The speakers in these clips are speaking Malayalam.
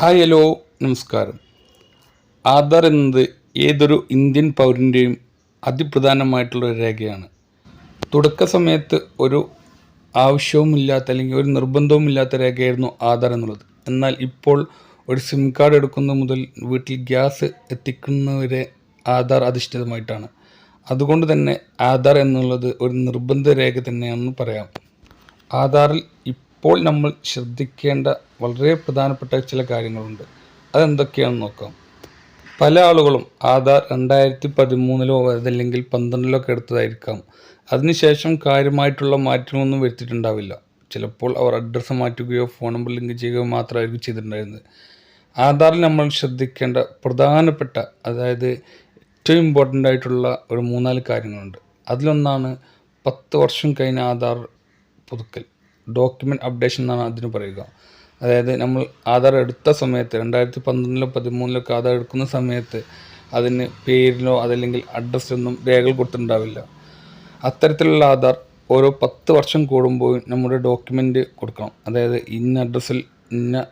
ഹായ് ഹലോ നമസ്കാരം. ആധാർ എന്നത് ഏതൊരു ഇന്ത്യൻ പൗരൻ്റെയും അതിപ്രധാനമായിട്ടുള്ളൊരു രേഖയാണ്. തുടക്ക സമയത്ത് ഒരു ആവശ്യവുമില്ലാത്ത അല്ലെങ്കിൽ ഒരു നിർബന്ധവുമില്ലാത്ത രേഖയായിരുന്നു ആധാർ എന്നുള്ളത്. എന്നാൽ ഇപ്പോൾ ഒരു സിം കാർഡ് എടുക്കുന്നത് മുതൽ വീട്ടിൽ ഗ്യാസ് എത്തിക്കുന്നവരെ ആധാർ അധിഷ്ഠിതമായിട്ടാണ്. അതുകൊണ്ട് തന്നെ ആധാർ എന്നുള്ളത് ഒരു നിർബന്ധ രേഖ തന്നെയാണെന്ന് പറയാം. ആധാറിൽ ഇപ്പോൾ നമ്മൾ ശ്രദ്ധിക്കേണ്ട വളരെ പ്രധാനപ്പെട്ട ചില കാര്യങ്ങളുണ്ട്. അതെന്തൊക്കെയാണെന്ന് നോക്കാം. പല ആളുകളും ആധാർ 2013 അതല്ലെങ്കിൽ 12 എടുത്തതായിരിക്കാം. അതിനുശേഷം കാര്യമായിട്ടുള്ള മാറ്റങ്ങളൊന്നും വരുത്തിയിട്ടുണ്ടാവില്ല. ചിലപ്പോൾ അവർ അഡ്രസ്സ് മാറ്റുകയോ ഫോൺ നമ്പർ ലിങ്ക് ചെയ്യുകയോ മാത്രമായിരിക്കും ചെയ്തിട്ടുണ്ടായിരുന്നത്. ആധാറിൽ നമ്മൾ ശ്രദ്ധിക്കേണ്ട പ്രധാനപ്പെട്ട, അതായത് ഏറ്റവും ഇമ്പോർട്ടൻ്റ് ആയിട്ടുള്ള ഒരു 3-4 കാര്യങ്ങളുണ്ട്. അതിലൊന്നാണ് 10 വർഷം കഴിഞ്ഞ ആധാർ പുതുക്കൽ, ഡോക്യുമെൻറ്റ് അപ്ഡേഷൻ എന്നാണ് അതിന് പറയുക. അതായത് നമ്മൾ ആധാർ എടുത്ത സമയത്ത് 2012 13 ആധാർ എടുക്കുന്ന സമയത്ത് അതിന് പേരിനോ അതല്ലെങ്കിൽ അഡ്രസ്സിനൊന്നും രേഖകൾ കൊടുത്തിട്ടുണ്ടാവില്ല. അത്തരത്തിലുള്ള ആധാർ ഓരോ 10 വർഷം കൂടുമ്പോൾ നമ്മുടെ ഡോക്യുമെൻ്റ് കൊടുക്കണം. അതായത് ഇന്ന അഡ്രസ്സിൽ ഇന്ന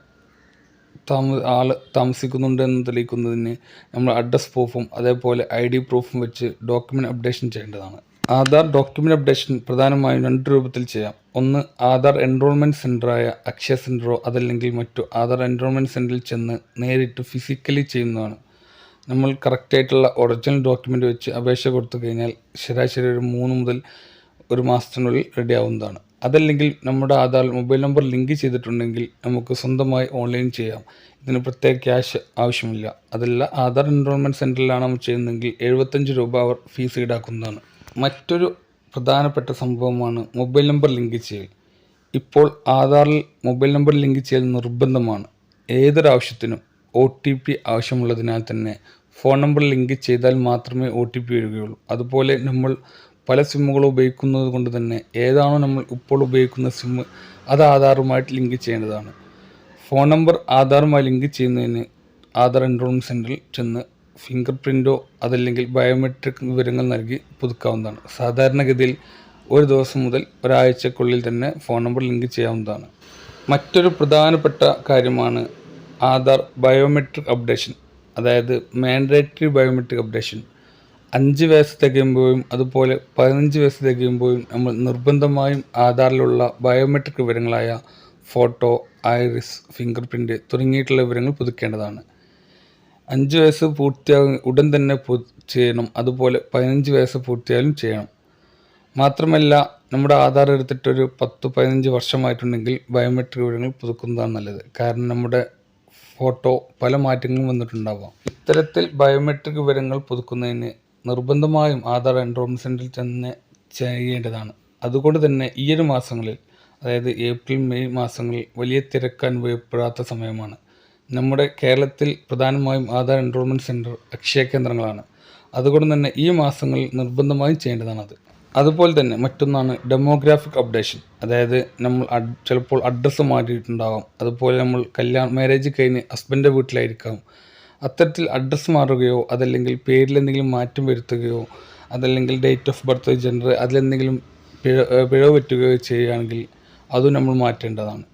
ആൾ താമസിക്കുന്നുണ്ട് എന്ന് തെളിയിക്കുന്നതിന് നമ്മൾ അഡ്രസ് പ്രൂഫും അതേപോലെ ID പ്രൂഫും വെച്ച് ഡോക്യുമെൻറ്റ് അപ്ഡേഷൻ ചെയ്യേണ്ടതാണ്. ആധാർ ഡോക്യുമെൻറ്റ് അപ്ഡേഷൻ പ്രധാനമായും 2 രൂപത്തിൽ ചെയ്യാം. ഒന്ന്, ആധാർ എൻറോൾമെൻറ്റ് സെൻ്ററായ അക്ഷയ സെൻ്ററോ അതല്ലെങ്കിൽ മറ്റു ആധാർ എൻറോൾമെൻറ്റ് സെൻ്ററിൽ ചെന്ന് നേരിട്ട് ഫിസിക്കലി ചെയ്യുന്നതാണ്. നമ്മൾ കറക്റ്റായിട്ടുള്ള ഒറിജിനൽ ഡോക്യുമെൻ്റ് വെച്ച് അപേക്ഷ കൊടുത്തു കഴിഞ്ഞാൽ ശരാശരി ഒരു 3 മുതൽ 1 മാസത്തിനുള്ളിൽ റെഡിയാവുന്നതാണ്. അതല്ലെങ്കിൽ നമ്മുടെ ആധാർ മൊബൈൽ നമ്പർ ലിങ്ക് ചെയ്തിട്ടുണ്ടെങ്കിൽ നമുക്ക് സ്വന്തമായി ഓൺലൈൻ ചെയ്യാം. ഇതിന് പ്രത്യേക ക്യാഷ് ആവശ്യമില്ല. അതല്ല, ആധാർ എൻറോൾമെൻറ്റ് സെൻ്ററിലാണ് നമ്മൾ ചെയ്യുന്നതെങ്കിൽ 75 രൂപ അവർ ഫീസ് ഈടാക്കുന്നതാണ്. മറ്റൊരു പ്രധാനപ്പെട്ട സംഭവമാണ് മൊബൈൽ നമ്പർ ലിങ്ക് ചെയ്യൽ. ഇപ്പോൾ ആധാറിൽ മൊബൈൽ നമ്പർ ലിങ്ക് ചെയ്യൽ നിർബന്ധമാണ്. ഏതൊരാവശ്യത്തിനും OTP ആവശ്യമുള്ളതിനാൽ തന്നെ ഫോൺ നമ്പർ ലിങ്ക് ചെയ്താൽ മാത്രമേ OTP വരികയുള്ളൂ. അതുപോലെ നമ്മൾ പല സിമ്മുകളും ഉപയോഗിക്കുന്നത് കൊണ്ട് തന്നെ ഏതാണോ നമ്മൾ ഇപ്പോൾ ഉപയോഗിക്കുന്ന സിം അത് ആധാറുമായിട്ട് ലിങ്ക് ചെയ്യേണ്ടതാണ്. ഫോൺ നമ്പർ ആധാറുമായി ലിങ്ക് ചെയ്യുന്നതിന് ആധാർ എൻറോൾമെൻറ്റ് സെൻ്ററിൽ ചെന്ന് ഫിംഗർ പ്രിൻറ്റോ അതല്ലെങ്കിൽ ബയോമെട്രിക് വിവരങ്ങൾ നൽകി പുതുക്കാവുന്നതാണ്. സാധാരണഗതിയിൽ ഒരു ദിവസം മുതൽ ഒരാഴ്ചക്കുള്ളിൽ തന്നെ ഫോൺ നമ്പർ ലിങ്ക് ചെയ്യാവുന്നതാണ്. മറ്റൊരു പ്രധാനപ്പെട്ട കാര്യമാണ് ആധാർ ബയോമെട്രിക് അപ്ഡേഷൻ, അതായത് മാൻഡേറ്ററി ബയോമെട്രിക് അപ്ഡേഷൻ. 5 വയസ്സ് തികയുമ്പോഴും അതുപോലെ 15 വയസ്സ് തികയുമ്പോഴും നമ്മൾ നിർബന്ധമായും ആധാറിലുള്ള ബയോമെട്രിക് വിവരങ്ങളായ ഫോട്ടോ, ഐറിസ്, ഫിംഗർ പ്രിൻറ്റ് തുടങ്ങിയിട്ടുള്ള വിവരങ്ങൾ പുതുക്കേണ്ടതാണ്. 5 വയസ്സ് പൂർത്തിയാകും ഉടൻ തന്നെ ചെയ്യണം. അതുപോലെ 15 വയസ്സ് പൂർത്തിയായാലും ചെയ്യണം. മാത്രമല്ല, നമ്മുടെ ആധാർ എടുത്തിട്ടൊരു 10-15 വർഷമായിട്ടുണ്ടെങ്കിൽ ബയോമെട്രിക് വിവരങ്ങൾ പുതുക്കുന്നതാണ് നല്ലത്. കാരണം നമ്മുടെ ഫോട്ടോ പല മാറ്റങ്ങളും വന്നിട്ടുണ്ടാവാം. ഇത്തരത്തിൽ ബയോമെട്രിക് വിവരങ്ങൾ പുതുക്കുന്നതിന് നിർബന്ധമായും ആധാർ എൻറോൾമെൻറ്റ് സെൻ്ററിൽ തന്നെ ചെയ്യേണ്ടതാണ്. അതുകൊണ്ട് തന്നെ ഈ ഒരു മാസങ്ങളിൽ, അതായത് ഏപ്രിൽ മെയ് മാസങ്ങളിൽ വലിയ തിരക്ക് അനുഭവപ്പെടാത്ത സമയമാണ്. നമ്മുടെ കേരളത്തിൽ പ്രധാനമായും ആധാർ എൻറോൾമെൻറ്റ് സെൻ്റർ അക്ഷയ കേന്ദ്രങ്ങളാണ്. അതുകൊണ്ട് തന്നെ ഈ മാസങ്ങളിൽ നിർബന്ധമായും ചെയ്യേണ്ടതാണത്. അതുപോലെ തന്നെ മറ്റൊന്നാണ് ഡെമോഗ്രാഫിക് അപ്ഡേഷൻ. അതായത് നമ്മൾ ചിലപ്പോൾ അഡ്രസ്സ് മാറ്റിയിട്ടുണ്ടാകാം. അതുപോലെ നമ്മൾ മാരേജ് കഴിഞ്ഞ് ഹസ്ബൻഡിൻ്റെ വീട്ടിലായിരിക്കാം. അത്തരത്തിൽ അഡ്രസ്സ് മാറുകയോ അതല്ലെങ്കിൽ പേരിൽ എന്തെങ്കിലും മാറ്റം വരുത്തുകയോ അതല്ലെങ്കിൽ ഡേറ്റ് ഓഫ് ബർത്ത്, ജെൻഡർ അതിലെന്തെങ്കിലും പിഴവ് പറ്റുകയോ ചെയ്യുകയാണെങ്കിൽ അതും നമ്മൾ മാറ്റേണ്ടതാണ്.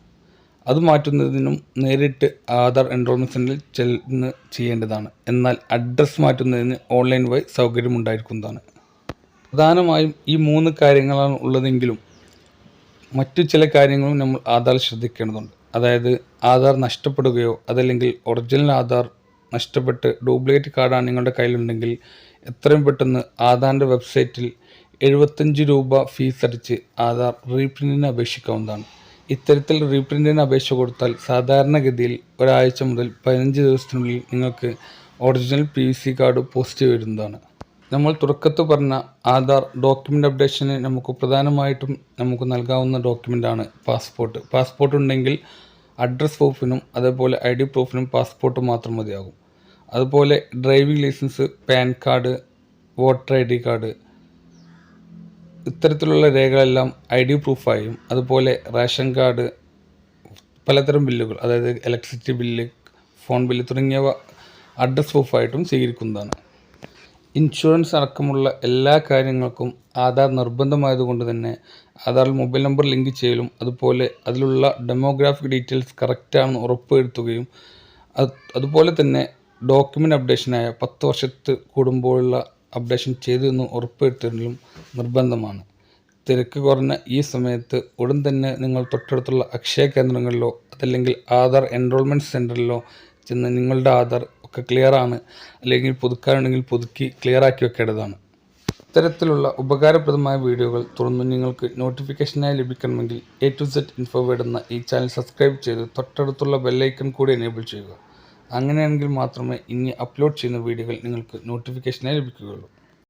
അത് മാറ്റുന്നതിനും നേരിട്ട് ആധാർ എൻറോൾമെൻറ്റ് സെൻ്ററിൽ ചെന്ന് ചെയ്യേണ്ടതാണ്. എന്നാൽ അഡ്രസ്സ് മാറ്റുന്നതിന് ഓൺലൈൻ വഴി സൗകര്യമുണ്ടായിരിക്കുന്നതാണ്. പ്രധാനമായും ഈ 3 കാര്യങ്ങളാണ് ഉള്ളതെങ്കിലും മറ്റു ചില കാര്യങ്ങളും നമ്മൾ ആധാർ ശ്രദ്ധിക്കേണ്ടതുണ്ട്. അതായത് ആധാർ നഷ്ടപ്പെടുകയോ അതല്ലെങ്കിൽ ഒറിജിനൽ ആധാർ നഷ്ടപ്പെട്ട് ഡ്യൂപ്ലിക്കേറ്റ് കാർഡാണ് നിങ്ങളുടെ കയ്യിലുണ്ടെങ്കിൽ എത്രയും പെട്ടെന്ന് ആധാറിൻ്റെ വെബ്സൈറ്റിൽ 75 രൂപ ഫീസ് അടിച്ച് ആധാർ റീപ്രിൻറ്റിന് അപേക്ഷിക്കാവുന്നതാണ്. ഇത്തരത്തിൽ റീപ്രിൻറ്റിന് അപേക്ഷ കൊടുത്താൽ സാധാരണഗതിയിൽ ഒരാഴ്ച മുതൽ 15 ദിവസത്തിനുള്ളിൽ നിങ്ങൾക്ക് ഒറിജിനൽ PVC കാർഡ് പോസ്റ്റ് വരുന്നതാണ്. നമ്മൾ തുടക്കത്തിൽ പറഞ്ഞ ആധാർ ഡോക്യുമെൻ്റ് അപ്ഡേഷന് നമുക്ക് പ്രധാനമായിട്ടും നമുക്ക് നൽകാവുന്ന ഡോക്യുമെൻ്റാണ് പാസ്പോർട്ട്. പാസ്പോർട്ട് ഉണ്ടെങ്കിൽ അഡ്രസ് പ്രൂഫിനും അതേപോലെ ID പ്രൂഫിനും പാസ്പോർട്ട് മാത്രം മതിയാകും. അതുപോലെ driving licence, PAN card, voter ID card ഇത്തരത്തിലുള്ള രേഖകളെല്ലാം ID പ്രൂഫായും അതുപോലെ റേഷൻ കാർഡ്, പലതരം ബില്ലുകൾ, അതായത് ഇലക്ട്രിസിറ്റി ബില്ല്, ഫോൺ ബില്ല് തുടങ്ങിയവ അഡ്രസ് പ്രൂഫായിട്ടും സ്വീകരിക്കുന്നതാണ്. ഇൻഷുറൻസ് അടക്കമുള്ള എല്ലാ കാര്യങ്ങൾക്കും ആധാർ നിർബന്ധമായതുകൊണ്ട് തന്നെ ആധാറിൽ മൊബൈൽ നമ്പർ ലിങ്ക് ചെയ്യലും അതുപോലെ അതിലുള്ള ഡെമോഗ്രാഫിക് ഡീറ്റെയിൽസ് കറക്റ്റാണെന്ന് ഉറപ്പുവരുത്തുകയും അതുപോലെ തന്നെ ഡോക്യുമെൻ്റ് അപ്ഡേഷനായ 10 വർഷത്ത് കൂടുമ്പോഴുള്ള അപ്ഡേഷൻ ചെയ്തെന്ന് ഉറപ്പുവരുത്തലും നിർബന്ധമാണ്. തിരക്ക് കുറഞ്ഞ ഈ സമയത്ത് ഉടൻ തന്നെ നിങ്ങൾ തൊട്ടടുത്തുള്ള അക്ഷയ കേന്ദ്രങ്ങളിലോ അതല്ലെങ്കിൽ ആധാർ എൻറോൾമെൻറ്റ് സെൻറ്ററിലോ ചെന്ന് നിങ്ങളുടെ ആധാർ ഒക്കെ ക്ലിയറാണ്, അല്ലെങ്കിൽ പുതുക്കാനുണ്ടെങ്കിൽ പുതുക്കി ക്ലിയറാക്കി വെക്കേണ്ടതാണ്. ഇത്തരത്തിലുള്ള ഉപകാരപ്രദമായ വീഡിയോകൾ തുടർന്ന് നിങ്ങൾക്ക് നോട്ടിഫിക്കേഷനായി ലഭിക്കണമെങ്കിൽ A to Z ഇൻഫോവേഡ് എന്ന ഈ ചാനൽ സബ്സ്ക്രൈബ് ചെയ്ത് തൊട്ടടുത്തുള്ള ബെല്ലൈക്കൺ കൂടി എനേബിൾ ചെയ്യുക. അങ്ങനെയാണെങ്കിൽ മാത്രമേ ഇനി അപ്ലോഡ് ചെയ്യുന്ന വീഡിയോകൾ നിങ്ങൾക്ക് നോട്ടിഫിക്കേഷനായി ലഭിക്കുകയുള്ളൂ.